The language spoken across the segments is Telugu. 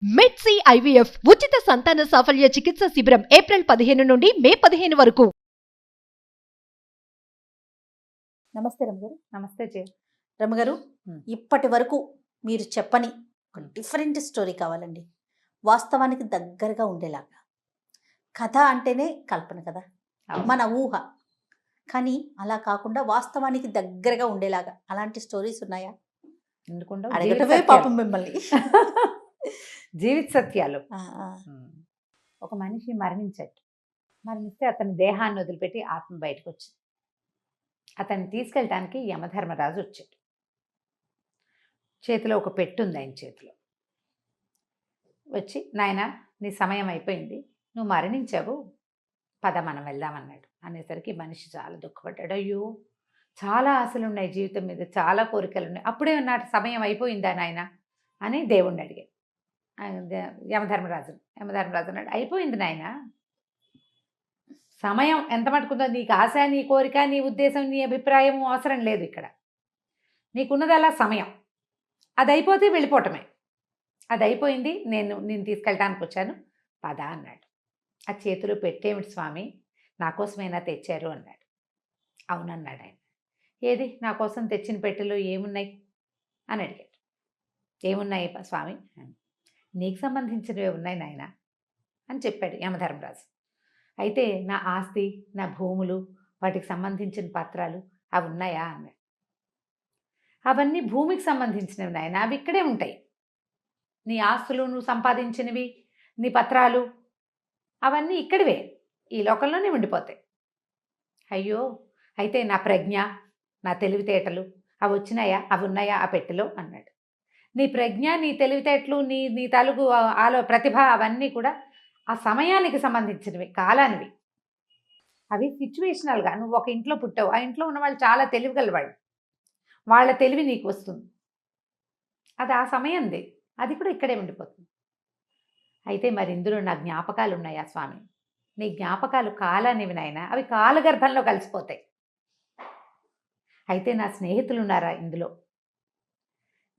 మెడ్సీ ఐవీఎఫ్ ఉచిత సంతాన సాఫల్య చికిత్స శిబిరం ఏప్రిల్ 15 నుండి మే 15 వరకు. నమస్తే రమగారు. నమస్తే జయ. రమగారు, ఇప్పటి వరకు మీరు చెప్పని ఒక డిఫరెంట్ స్టోరీ కావాలండి. వాస్తవానికి దగ్గరగా ఉండేలాగా. కథ అంటేనే కల్పన కదా, మన ఊహ. కానీ అలా కాకుండా వాస్తవానికి దగ్గరగా ఉండేలాగా అలాంటి స్టోరీస్ ఉన్నాయా? అడగటమే పాపం మిమ్మల్ని. జీవిత సత్యాలు. ఒక మనిషి మరణిస్తే అతని దేహాన్ని వదిలిపెట్టి ఆత్మ బయటకు వచ్చింది. అతన్ని తీసుకెళ్ళటానికి యమధర్మరాజు వచ్చాడు. చేతిలో ఒక పెట్టు ఉంది ఆయన చేతిలో. వచ్చి, నాయన నీ సమయం అయిపోయింది, నువ్వు మరణించావు, పద మనం వెళ్దామన్నాడు. అనేసరికి మనిషి చాలా దుఃఖపడ్డాడు. అయ్యో, చాలా ఆశలు ఉన్నాయి జీవితం మీద, చాలా కోరికలు ఉన్నాయి, అప్పుడే నాటి సమయం అయిపోయిందా నాయన అని దేవుణ్ణి అడిగాడు. యమధర్మరాజు అన్నాడు, అయిపోయింది నాయన, సమయం ఎంత మటుకుందో, నీకు ఆశ, నీ కోరిక, నీ ఉద్దేశం, నీ అభిప్రాయం అవసరం లేదు. ఇక్కడ నీకున్నది అలా సమయం, అది అయిపోతే వెళ్ళిపోవటమే. అది అయిపోయింది, నేను తీసుకెళ్ళటానికి వచ్చాను, పద అన్నాడు. ఆ చేతిలో పెట్టేమిటి స్వామి, నా కోసమైనా తెచ్చారు అన్నాడు. అవునన్నాడు ఆయన. ఏది నా కోసం తెచ్చిన పెట్టెలో ఏమున్నాయి అని అడిగాడు. ఏమున్నాయి స్వామి? నీకు సంబంధించినవి ఉన్నాయి నాయన అని చెప్పాడు యమధర్మరాజు. అయితే నా ఆస్తి, నా భూములు, వాటికి సంబంధించిన పత్రాలు అవి ఉన్నాయా అన్నాడు. అవన్నీ భూమికి సంబంధించినవి నాయన, అవి ఇక్కడే ఉంటాయి. నీ ఆస్తులు, నువ్వు సంపాదించినవి, నీ పత్రాలు అవన్నీ ఇక్కడివే, ఈ లోకంలోనే ఉండిపోతాయి. అయ్యో, అయితే నా ప్రజ్ఞ, నా తెలివితేటలు అవి వచ్చినాయా, అవి ఉన్నాయా ఆ పెట్టెలో అన్నాడు. నీ ప్రజ్ఞ, నీ తెలివితేటలు, నీ తలుగు ప్రతిభ అవన్నీ కూడా ఆ సమయానికి సంబంధించినవి, కాలానివి. అవి సిచ్యువేషనల్గా. నువ్వు ఒక ఇంట్లో పుట్టావు, ఆ ఇంట్లో ఉన్న వాళ్ళు చాలా తెలివిగలవాళ్ళు, వాళ్ళ తెలివి నీకు వస్తుంది, అది ఆ సమయంది, అది కూడా ఇక్కడే ఉండిపోతుంది. అయితే మరి ఇందులో నా జ్ఞాపకాలు ఉన్నాయా స్వామి? నీ జ్ఞాపకాలు కాలానివి నాయన, అవి కాలగర్భంలో కలిసిపోతాయి. అయితే నా స్నేహితులు ఉన్నారా ఇందులో?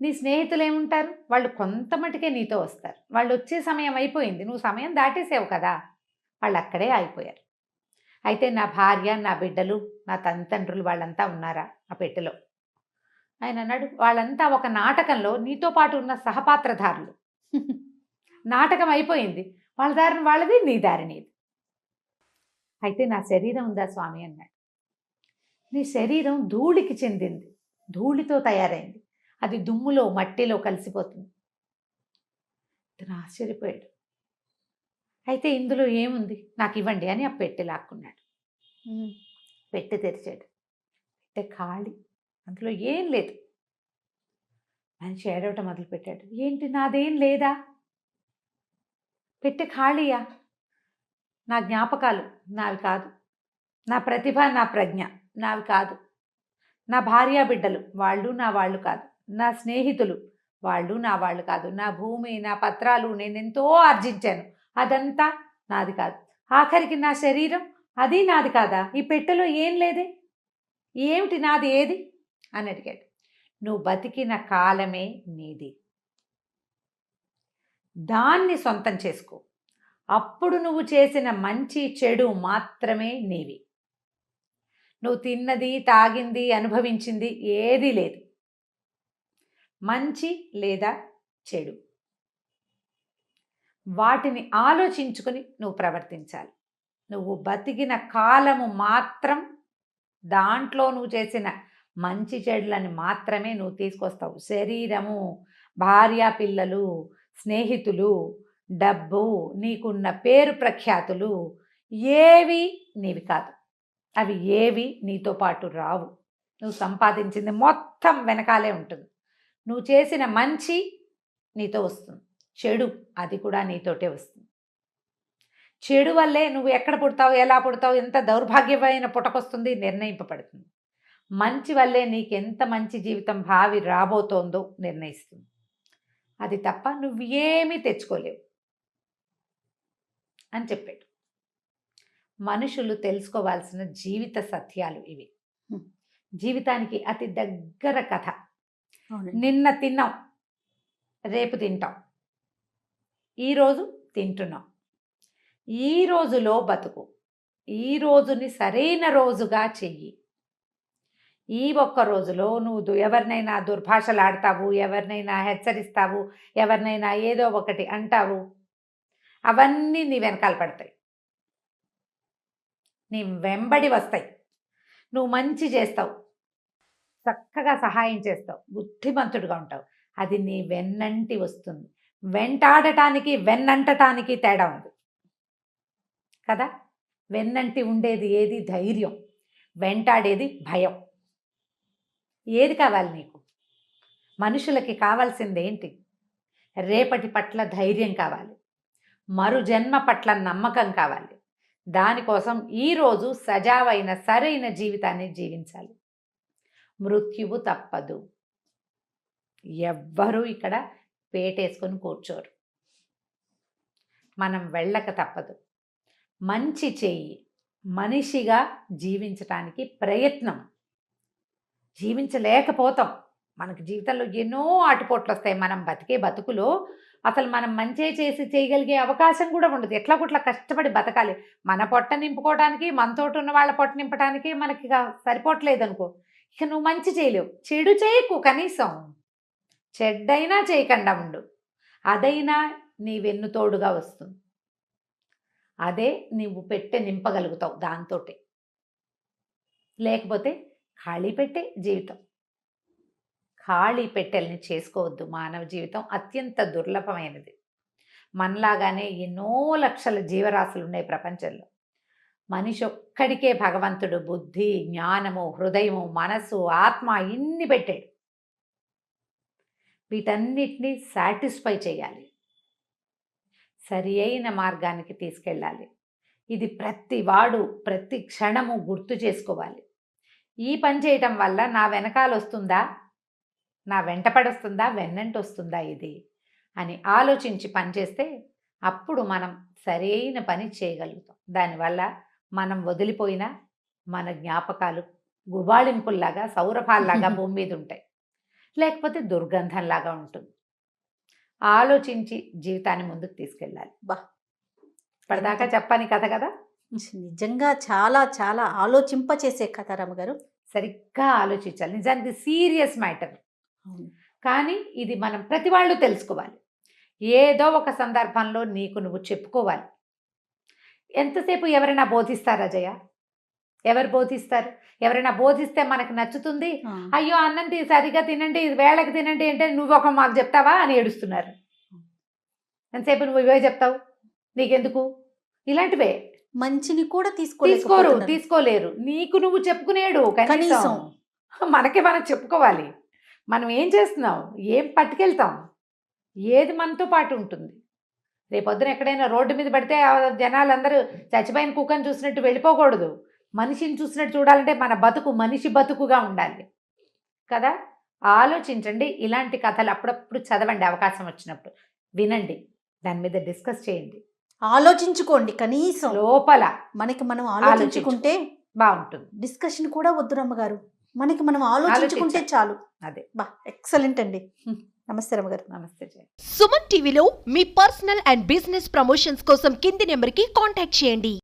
నీ స్నేహితులు ఏముంటారు, వాళ్ళు కొంత మటుకే నీతో వస్తారు, వాళ్ళు వచ్చే సమయం అయిపోయింది, నువ్వు సమయం దాటేసావు కదా, వాళ్ళు అక్కడే ఆగిపోయారు. అయితే నా భార్య, నా బిడ్డలు, నా తండ్రులు వాళ్ళంతా ఉన్నారా ఆ పెట్టెలో? ఆయన అన్నాడు, వాళ్ళంతా ఒక నాటకంలో నీతో పాటు ఉన్న సహపాత్రధారులు. నాటకం అయిపోయింది, వాళ్ళ దారిని వాళ్ళది, నీ దారి నీది. అయితే నా శరీరం ఉందా స్వామి అన్నాడు. నీ శరీరం ధూళికి చెందింది, ధూళితో తయారైంది, అది దుమ్ములో మట్టిలో కలిసిపోతుంది. అతను ఆశ్చర్యపోయాడు. అయితే ఇందులో ఏముంది, నాకు ఇవ్వండి అని ఆ పెట్టె లాక్కున్నాడు. పెట్టె తెరిచాడు. పెట్టె ఖాళీ, అందులో ఏం లేదు. మనిషి ఏడవటం మొదలుపెట్టాడు. ఏంటి, నాదేం లేదా? పెట్టె ఖాళీయా? నా జ్ఞాపకాలు నావి కాదు, నా ప్రతిభ, నా ప్రజ్ఞ నావి కాదు, నా భార్యా బిడ్డలు వాళ్ళు నా వాళ్ళు కాదు, నా స్నేహితులు వాళ్ళు నా వాళ్ళు కాదు, నా భూమి, నా పత్రాలు, నేనెంతో ఆర్జించాను, అదంతా నాది కాదు, ఆఖరికి నా శరీరం అది నాది కాదా? ఈ పెట్టెలో ఏం లేదే, ఏమిటి నాది, ఏది అని అడిగాడు. నువ్వు బతికిన కాలమే నీది, దాన్ని సొంతం చేసుకో, అప్పుడు నువ్వు చేసిన మంచి చెడు మాత్రమే నీవి. నువ్వు తిన్నది, తాగింది, అనుభవించింది ఏదీ లేదు, మంచి లేదా చెడు, వాటిని ఆలోచించుకొని నువ్వు ప్రవర్తించాలి. నువ్వు బతికిన కాలము మాత్రం దాంట్లో నువ్వు చేసిన మంచి చెడులని మాత్రమే నువ్వు తీసుకొస్తావు. శరీరము, భార్య, పిల్లలు, స్నేహితులు, డబ్బు, నీకున్న పేరు ప్రఖ్యాతులు ఏవి నీవి కాదు, అవి ఏవి నీతో పాటు రావు. నువ్వు సంపాదించింది మొత్తం వెనకాలే ఉంటుంది. నువ్వు చేసిన మంచి నీతో వస్తుంది, చెడు అది కూడా నీతోటే వస్తుంది. చెడు వల్లే నువ్వు ఎక్కడ పుడతావు, ఎలా పుడతావు, ఎంత దౌర్భాగ్యమైన పుటకొస్తుంది నిర్ణయింపబడుతుంది. మంచి వల్లే నీకెంత మంచి జీవితం భావి రాబోతోందో నిర్ణయిస్తుంది. అది తప్ప నువ్వు ఏమీ తెచ్చుకోలేవు అని చెప్పాడు. మనుషులు తెలుసుకోవాల్సిన జీవిత సత్యాలు ఇవి. జీవితానికి అతి దగ్గర కథ. నిన్న తిన్నాం, రేపు తింటాం, ఈరోజు తింటున్నావు, ఈ రోజులో బతుకు, ఈ రోజుని సరైన రోజుగా చెయ్యి. ఈ ఒక్క రోజులో నువ్వు ఎవరినైనా దుర్భాషలాడతావు, ఎవరినైనా హెచ్చరిస్తావు, ఎవరినైనా ఏదో ఒకటి అంటావు, అవన్నీ నీ వెనకాల పడతాయి, నీ వెంబడి వస్తాయి. నువ్వు మంచి చేస్తావు, చక్కగా సహాయం చేస్తావు, బుద్ధిమంతుడుగా ఉంటావు, అది నీ వెన్నంటి వస్తుంది. వెంటాడటానికి వెన్నంటటానికి తేడా ఉంది కదా. వెన్నంటి ఉండేది ఏది? ధైర్యం. వెంటాడేది భయం. ఏది కావాలి నీకు? మనుషులకి కావాల్సింది ఏంటి? రేపటి పట్ల ధైర్యం కావాలి, మరు జన్మ పట్ల నమ్మకం కావాలి. దానికోసం ఈరోజు సజావైన సరైన జీవితాన్ని జీవించాలి. మృత్యువు తప్పదు. ఎవ్వరూ ఇక్కడ పేటేసుకొని కూర్చోరు. మనం వెళ్ళక తప్పదు. మంచి చెయ్యి, మనిషిగా జీవించటానికి ప్రయత్నం. జీవించలేకపోతాం. మనకి జీవితంలో ఎన్నో ఆటుపోట్లు వస్తాయి. మనం బతికే బతుకులో అసలు మనం మంచి చేసి చేయగలిగే అవకాశం కూడా ఉండదు. ఎట్లా కొట్లా కష్టపడి బతకాలి. మన పొట్ట నింపుకోవడానికి, మనతోటి ఉన్న వాళ్ళ పొట్ట నింపడానికి మనకి సరిపోవట్లేదు అనుకో, ఇక నువ్వు మంచి చేయలేవు. చెడు చేయకు, కనీసం చెడ్డైనా చేయకుండా ఉండు. అదైనా నీ వెన్నుతోడుగా వస్తుంది. అదే నీవు పెట్టె నింపగలుగుతావు దాంతోటే. లేకపోతే ఖాళీ పెట్టే జీవితం. ఖాళీ పెట్టెల్ని చేసుకోవద్దు. మానవ జీవితం అత్యంత దుర్లభమైనది. మనలాగానే ఎన్నో లక్షల జీవరాశులు ఉన్నాయి ప్రపంచంలో. మనిషి ఒక్కడికే భగవంతుడు బుద్ధి, జ్ఞానము, హృదయము, మనసు, ఆత్మ ఇన్ని పెట్టాడు. వీటన్నిటినీ సాటిస్ఫై చేయాలి, సరి అయిన మార్గానికి తీసుకెళ్ళాలి. ఇది ప్రతి వాడు ప్రతి క్షణము గుర్తు చేసుకోవాలి. ఈ పని చేయటం వల్ల నా వెనకాల వస్తుందా, నా వెంటపడొస్తుందా, వెన్నంటి వస్తుందా ఇది అని ఆలోచించి పనిచేస్తే అప్పుడు మనం సరైన పని చేయగలుగుతాం. దానివల్ల మనం వదిలిపోయిన మన జ్ఞాపకాలు గుబాళింపుల్లాగా, సౌరభాల్లాగా భూమి మీద ఉంటాయి. లేకపోతే దుర్గంధంలాగా ఉంటుంది. ఆలోచించి జీవితాన్ని ముందుకు తీసుకెళ్ళాలి. బా, ఇప్పటిదాకా చెప్పని కథ కదా. నిజంగా చాలా చాలా ఆలోచింపచేసే కథ రమ్మగారు. సరిగ్గా ఆలోచించాలి. నిజానికి సీరియస్ మ్యాటర్, కానీ ఇది మనం ప్రతి వాళ్ళు తెలుసుకోవాలి. ఏదో ఒక సందర్భంలో నీకు నువ్వు చెప్పుకోవాలి. ఎంతసేపు ఎవరైనా బోధిస్తారా జయ? ఎవరు బోధిస్తారు? ఎవరైనా బోధిస్తే మనకు నచ్చుతుంది. అయ్యో అన్నం సరిగా తినండి, వేళకి తినండి అంటే నువ్వు ఒక మాకు చెప్తావా అని ఏడుస్తున్నారు. ఎంతసేపు నువ్వు ఇవే చెప్తావు, నీకెందుకు? ఇలాంటివే. మంచిని కూడా తీసుకోలేరు. నీకు నువ్వు చెప్పుకునేడు కనీసం. మనకి మనం చెప్పుకోవాలి. మనం ఏం చేస్తున్నాం, ఏం పట్టుకెళ్తాం, ఏది మనతో పాటు ఉంటుంది. రేపొద్దున ఎక్కడైనా రోడ్డు మీద పడితే జనాలందరూ చచ్చిపోయిన కుక్కని చూసినట్టు వెళ్ళిపోకూడదు. మనిషిని చూసినట్టు చూడాలంటే మన బతుకు మనిషి బతుకుగా ఉండాలి కదా. ఆలోచించండి. ఇలాంటి కథలు అప్పుడప్పుడు చదవండి, అవకాశం వచ్చినప్పుడు వినండి, దాని మీద డిస్కస్ చేయండి, ఆలోచించుకోండి. కనీసం లోపల మనకి మనం ఆలోచించుకుంటే బాగుంటుంది. డిస్కషన్ కూడా వద్దు రమ్మగారు, మనకి మనం ఆలోచించుకుంటే చాలు. అదే బా, ఎక్సలెంట్ అండి. నమస్తే రమ్మగారు. నమస్తే జయ. సుమన్ టీవీలో మీ పర్సనల్ అండ్ బిజినెస్ ప్రమోషన్స్ కోసం కింది నెంబర్కి కాంటాక్ట్ చేయండి.